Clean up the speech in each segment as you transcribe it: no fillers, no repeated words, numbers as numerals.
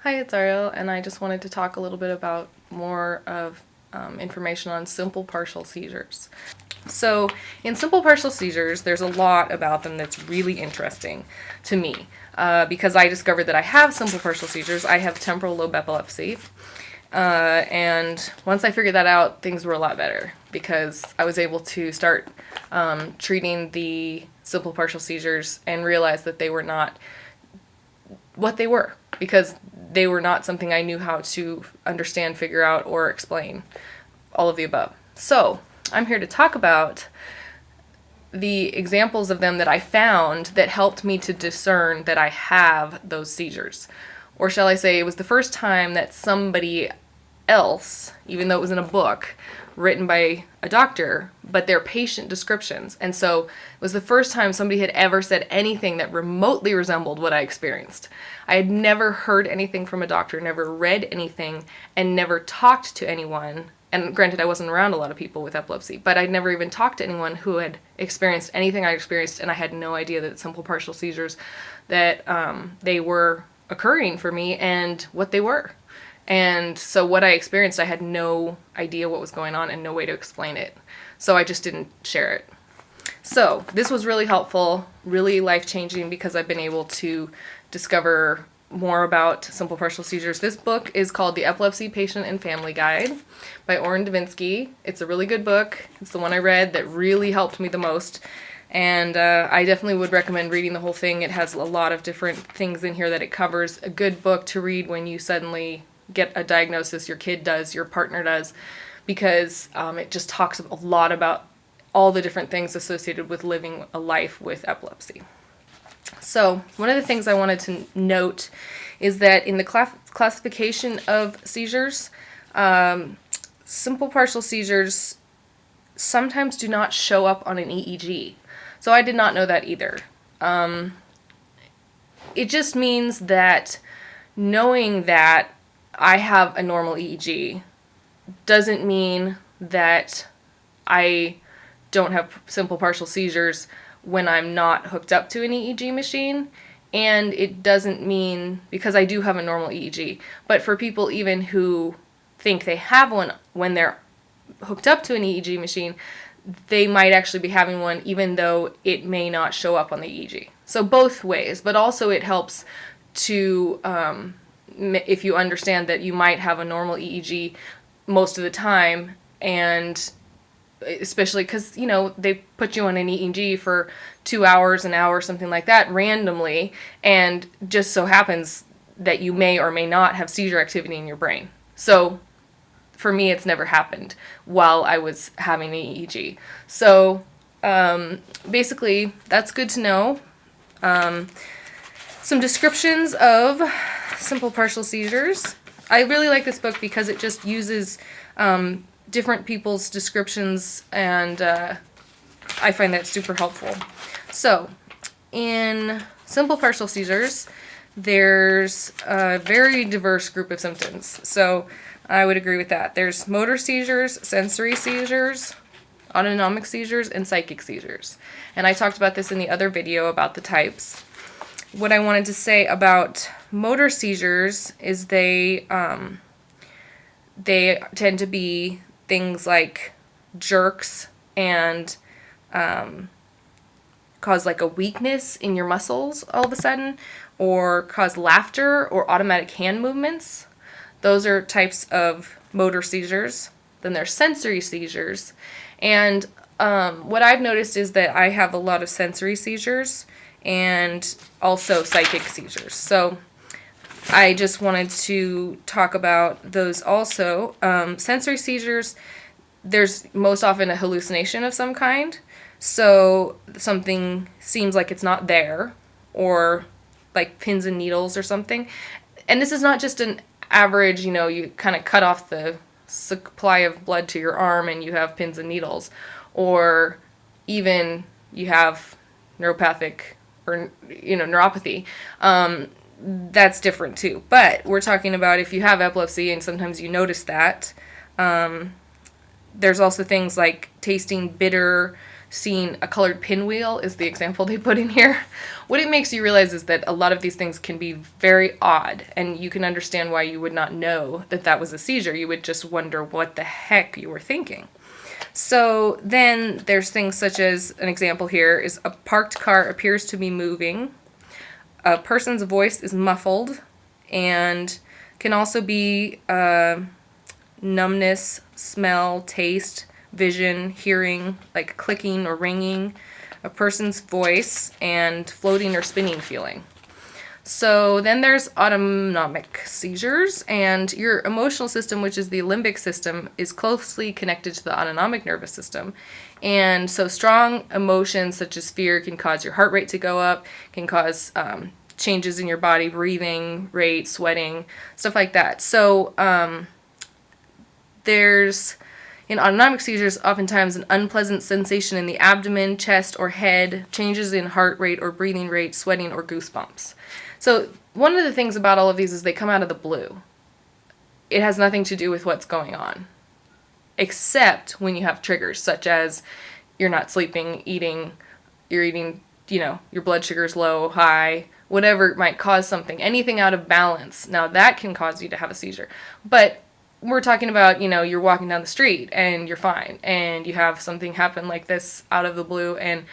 Hi, it's Ariel, and I just wanted to talk a little bit about more of information on simple partial seizures. So, in simple partial seizures, there's a lot about them that's really interesting to me because I discovered that I have simple partial seizures. I have temporal lobe epilepsy. And once I figured that out, things were a lot better because I was able to start treating the simple partial seizures and realize that they were not what they were because they were not something I knew how to understand, figure out, or explain. All of the above. So, I'm here to talk about the examples of them that I found that helped me to discern that I have those seizures. Or shall I say, it was the first time that somebody else, even though it was in a book written by a doctor, but they're patient descriptions. And so it was the first time somebody had ever said anything that remotely resembled what I experienced. I had never heard anything from a doctor, never read anything, and never talked to anyone. And granted, I wasn't around a lot of people with epilepsy, but I'd never even talked to anyone who had experienced anything I experienced, and I had no idea that simple partial seizures, that they were occurring for me and what they were. And so what I experienced, I had no idea what was going on and no way to explain it. So I just didn't share it. So this was really helpful, really life-changing because I've been able to discover more about simple partial seizures. This book is called The Epilepsy Patient and Family Guide by Orrin Devinsky. It's a really good book. It's the one I read that really helped me the most. And I definitely would recommend reading the whole thing. It has a lot of different things in here that it covers. A good book to read when you suddenly get a diagnosis, your kid does, your partner does, because it just talks a lot about all the different things associated with living a life with epilepsy. So one of the things I wanted to note is that in the classification of seizures, simple partial seizures sometimes do not show up on an EEG. So I did not know that either. It just means that knowing that I have a normal EEG doesn't mean that I don't have simple partial seizures when I'm not hooked up to an EEG machine. And it doesn't mean, because I do have a normal EEG, but for people even who think they have one when they're hooked up to an EEG machine, they might actually be having one even though it may not show up on the EEG. So both ways, but also it helps to, if you understand that you might have a normal EEG most of the time, and especially because, you know, they put you on an EEG for 2 hours, an hour, something like that, randomly, and just so happens that you may or may not have seizure activity in your brain. So for me, it's never happened while I was having an EEG. So basically, that's good to know. Some descriptions of simple partial seizures. I really like this book because it just uses different people's descriptions, and I find that super helpful. So, in simple partial seizures, there's a very diverse group of symptoms. So, I would agree with that. There's motor seizures, sensory seizures, autonomic seizures, and psychic seizures. And I talked about this in the other video about the types. What I wanted to say about motor seizures is they tend to be things like jerks and cause like a weakness in your muscles all of a sudden, or cause laughter or automatic hand movements. Those are types of motor seizures. Then there's sensory seizures. And what I've noticed is that I have a lot of sensory seizures and also psychic seizures. So I just wanted to talk about those also. Sensory seizures, there's most often a hallucination of some kind. So something seems like it's not there, or like pins and needles or something. And this is not just an average, you know, you kind of cut off the supply of blood to your arm and you have pins and needles. Or even you have neuropathic or, you know, neuropathy. That's different too. But we're talking about if you have epilepsy and sometimes you notice that. There's also things like tasting bitter seeing a colored pinwheel is the example they put in here. What it makes you realize is that a lot of these things can be very odd, and you can understand why you would not know that that was a seizure. You would just wonder what the heck you were thinking. So then there's things such as, an example here is a parked car appears to be moving, a person's voice is muffled, and can also be numbness, smell, taste, vision, hearing, like clicking or ringing, a person's voice, and floating or spinning feeling. So then there's autonomic seizures, and your emotional system, which is the limbic system, is closely connected to the autonomic nervous system. And so strong emotions such as fear can cause your heart rate to go up, can cause changes in your body, breathing rate, sweating, stuff like that. So there's, in autonomic seizures, oftentimes an unpleasant sensation in the abdomen, chest, or head, changes in heart rate or breathing rate, sweating, or goosebumps. So one of the things about all of these is they come out of the blue. It has nothing to do with what's going on, except when you have triggers, such as you're not sleeping, you're eating, your blood sugar's low, high, whatever might cause something, anything out of balance. Now that can cause you to have a seizure. But we're talking about, you're walking down the street and you're fine, and you have something happen like this out of the blue, and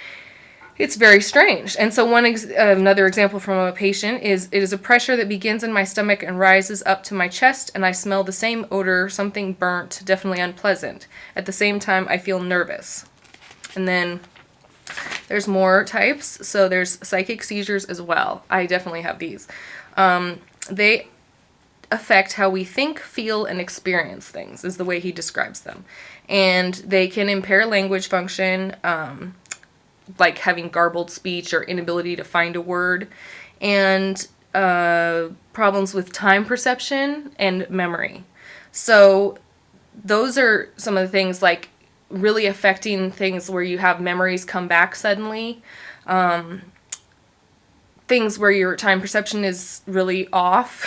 it's very strange. And so another example from a patient is, it is a pressure that begins in my stomach and rises up to my chest, and I smell the same odor, something burnt, definitely unpleasant. At the same time, I feel nervous. And then there's more types. So there's psychic seizures as well. I definitely have these. They affect how we think, feel, and experience things, is the way he describes them. And they can impair language function, like having garbled speech or inability to find a word, and problems with time perception and memory. So those are some of the things, like really affecting things where you have memories come back suddenly, things where your time perception is really off.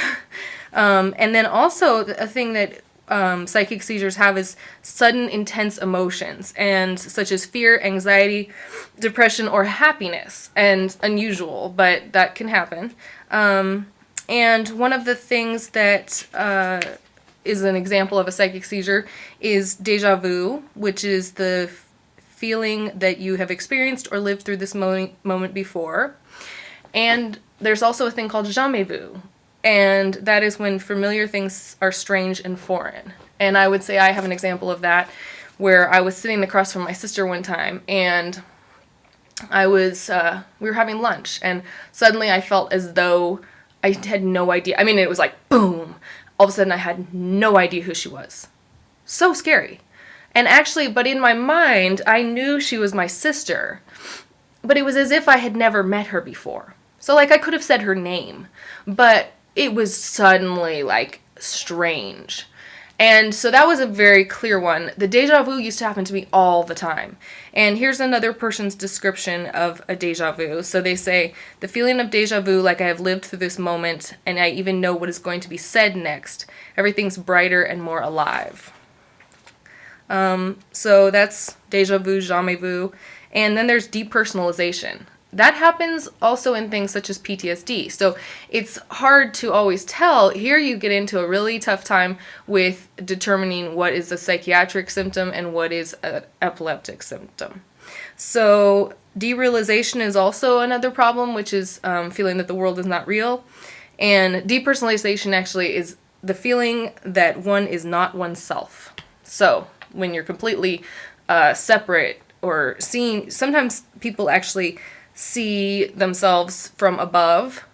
And then also a thing that psychic seizures have is sudden intense emotions, and such as fear, anxiety, depression, or happiness. And unusual, but that can happen. And one of the things that is an example of a psychic seizure is deja vu, which is the feeling that you have experienced or lived through this moment before. And there's also a thing called jamais vu, and that is when familiar things are strange and foreign. And I would say I have an example of that, where I was sitting across from my sister one time, and we were having lunch, and suddenly I felt as though I had no idea. I mean, it was like, boom. All of a sudden I had no idea who she was. So scary. And actually, but in my mind, I knew she was my sister, but it was as if I had never met her before. So like I could have said her name, but it was suddenly like strange. And so that was a very clear one. The deja vu used to happen to me all the time. And here's another person's description of a deja vu. So they say, the feeling of deja vu, like I have lived through this moment, and I even know what is going to be said next. Everything's brighter and more alive. So that's deja vu, jamais vu. And then there's depersonalization. That happens also in things such as PTSD. So it's hard to always tell. Here you get into a really tough time with determining what is a psychiatric symptom and what is an epileptic symptom. So derealization is also another problem, which is feeling that the world is not real. And depersonalization actually is the feeling that one is not oneself. So when you're completely separate, or seeing, sometimes people actually see themselves from above,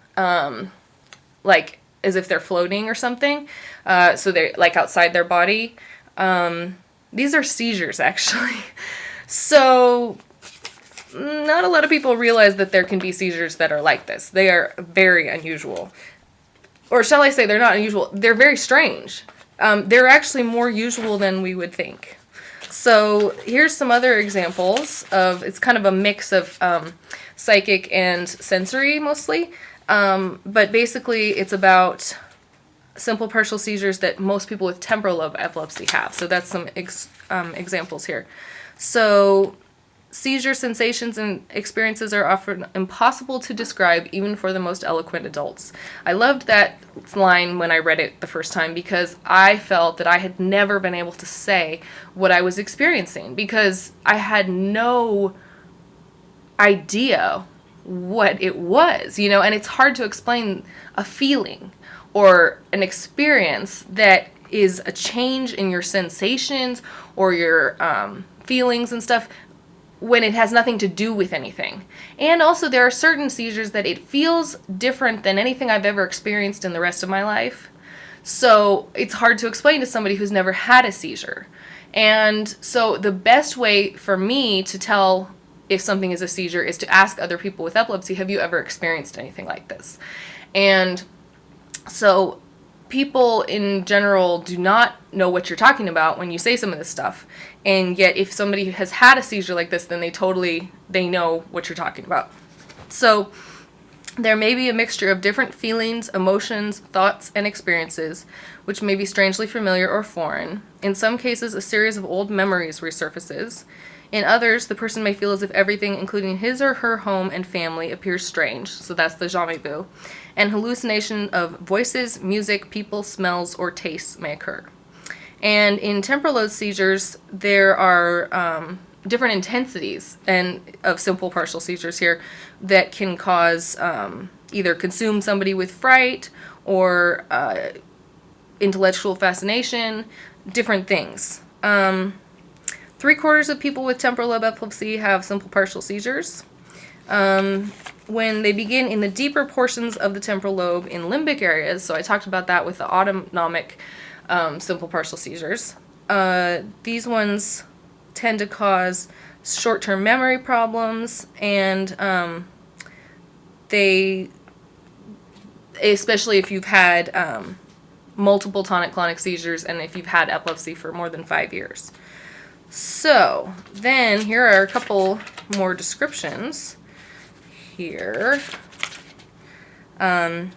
like as if they're floating or something. So they're like outside their body. These are seizures, actually. So not a lot of people realize that there can be seizures that are like this. They are very unusual. Or shall I say, they're not unusual. They're very strange. They're actually more usual than we would think. So here's some other examples of, it's kind of a mix of psychic and sensory mostly, but basically it's about simple partial seizures that most people with temporal lobe epilepsy have. So that's some examples here. So Seizure sensations and experiences are often impossible to describe even for the most eloquent adults. I loved that line when I read it the first time because I felt that I had never been able to say what I was experiencing because I had no idea what it was, and it's hard to explain a feeling or an experience that is a change in your sensations or your feelings and stuff when it has nothing to do with anything. And also there are certain seizures that it feels different than anything I've ever experienced in the rest of my life. So it's hard to explain to somebody who's never had a seizure. And so the best way for me to tell if something is a seizure is to ask other people with epilepsy, have you ever experienced anything like this? And so people in general do not know what you're talking about when you say some of this stuff. And yet if somebody has had a seizure like this, then they know what you're talking about. So there may be a mixture of different feelings, emotions, thoughts, and experiences, which may be strangely familiar or foreign. In some cases, a series of old memories resurfaces. In others, the person may feel as if everything, including his or her home and family, appears strange. So that's the Deja Vu. And hallucination of voices, music, people, smells, or tastes may occur. And in temporal lobe seizures, there are different intensities of simple partial seizures here that can cause either consume somebody with fright or intellectual fascination, different things. 3/4 of people with temporal lobe epilepsy have simple partial seizures. When they begin in the deeper portions of the temporal lobe in limbic areas, so I talked about that with the autonomic simple partial seizures, these ones tend to cause short-term memory problems, and they, especially if you've had multiple tonic-clonic seizures and if you've had epilepsy for more than 5 years. So then here are a couple more descriptions here. I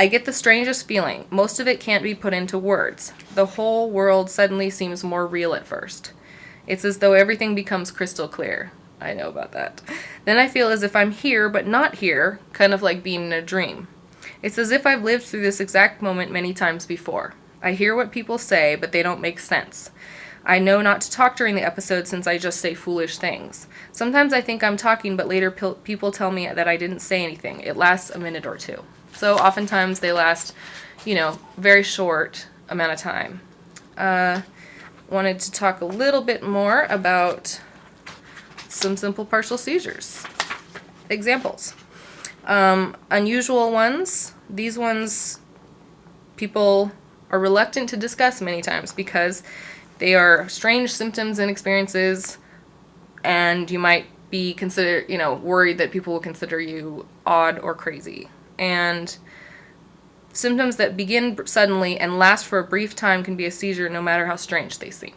get the strangest feeling. Most of it can't be put into words. The whole world suddenly seems more real at first. It's as though everything becomes crystal clear. I know about that. Then I feel as if I'm here but not here, kind of like being in a dream. It's as if I've lived through this exact moment many times before. I hear what people say, but they don't make sense. I know not to talk during the episode since I just say foolish things. Sometimes I think I'm talking, but later people tell me that I didn't say anything. It lasts a minute or two. So oftentimes they last, very short amount of time. Wanted to talk a little bit more about some simple partial seizures. Examples. Unusual ones. These ones people are reluctant to discuss many times because they are strange symptoms and experiences, and you might be worried that people will consider you odd or crazy. And symptoms that begin suddenly and last for a brief time can be a seizure no matter how strange they seem.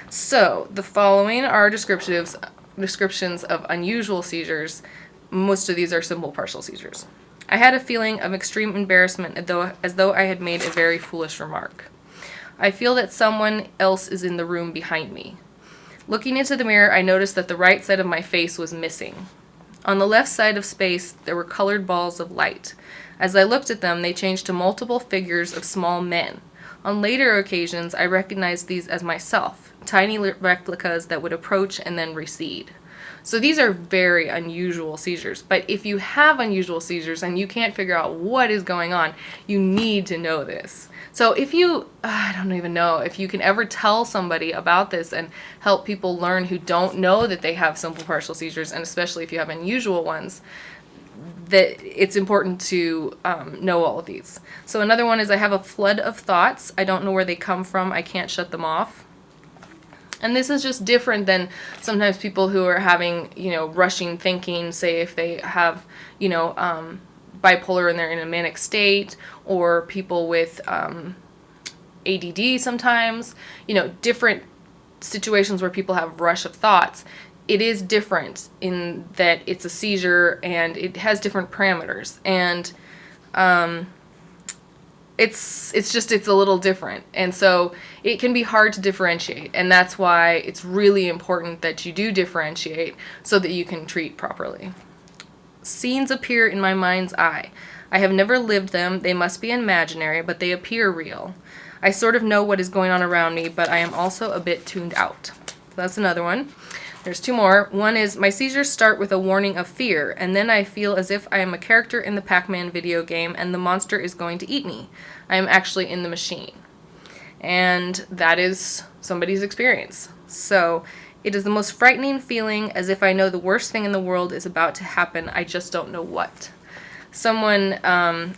So the following are descriptions of unusual seizures. Most of these are simple partial seizures. I had a feeling of extreme embarrassment as though I had made a very foolish remark. I feel that someone else is in the room behind me. Looking into the mirror, I noticed that the right side of my face was missing. On the left side of space, there were colored balls of light. As I looked at them, they changed to multiple figures of small men. On later occasions, I recognized these as myself, tiny replicas that would approach and then recede. So these are very unusual seizures. But if you have unusual seizures and you can't figure out what is going on, you need to know this. So if I don't even know if you can ever tell somebody about this and help people learn who don't know that they have simple partial seizures, and especially if you have unusual ones, that it's important to know all of these. So another one is I have a flood of thoughts. I don't know where they come from. I can't shut them off. And this is just different than sometimes people who are having, rushing thinking, say if they have, bipolar and they're in a manic state, or people with ADD sometimes, different situations where people have rush of thoughts. It is different in that it's a seizure and it has different parameters. And it's a little different, and so it can be hard to differentiate, and that's why it's really important that you do differentiate so that you can treat properly. Scenes appear in my mind's eye. I have never lived them. They must be imaginary, but they appear real. I sort of know what is going on around me, but I am also a bit tuned out. So that's another one. There's two more. One is, my seizures start with a warning of fear, and then I feel as if I am a character in the Pac-Man video game and the monster is going to eat me. I am actually in the machine. And that is somebody's experience. So it is the most frightening feeling, as if I know the worst thing in the world is about to happen. I just don't know what. Someone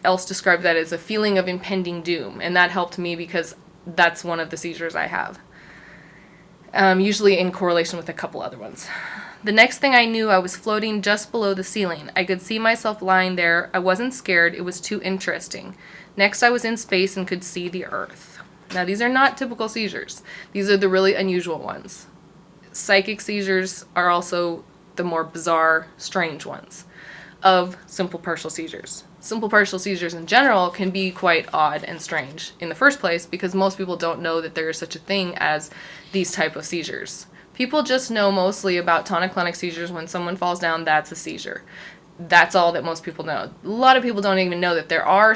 else described that as a feeling of impending doom, and that helped me because that's one of the seizures I have. Usually in correlation with a couple other ones. The next thing I knew, I was floating just below the ceiling. I could see myself lying there. I wasn't scared. It was too interesting. Next, I was in space and could see the Earth. Now, these are not typical seizures. These are the really unusual ones. Psychic seizures are also the more bizarre, strange ones of simple partial seizures. Simple partial seizures in general can be quite odd and strange in the first place because most people don't know that there is such a thing as these type of seizures. People just know mostly about tonic-clonic seizures. When someone falls down, that's a seizure. That's all that most people know. A lot of people don't even know that there are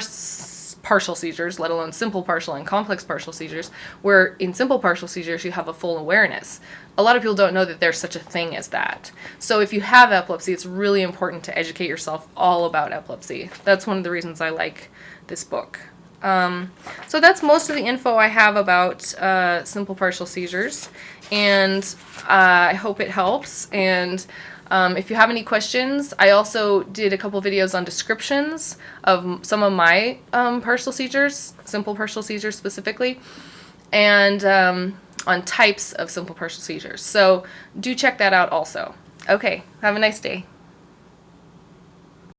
partial seizures, let alone simple partial and complex partial seizures, where in simple partial seizures you have a full awareness. A lot of people don't know that there's such a thing as that. So if you have epilepsy, it's really important to educate yourself all about epilepsy. That's one of the reasons I like this book. So that's most of the info I have about simple partial seizures, and I hope it helps. And if you have any questions, I also did a couple videos on descriptions of some of my partial seizures, simple partial seizures specifically, and on types of simple partial seizures. So do check that out also. Okay, have a nice day.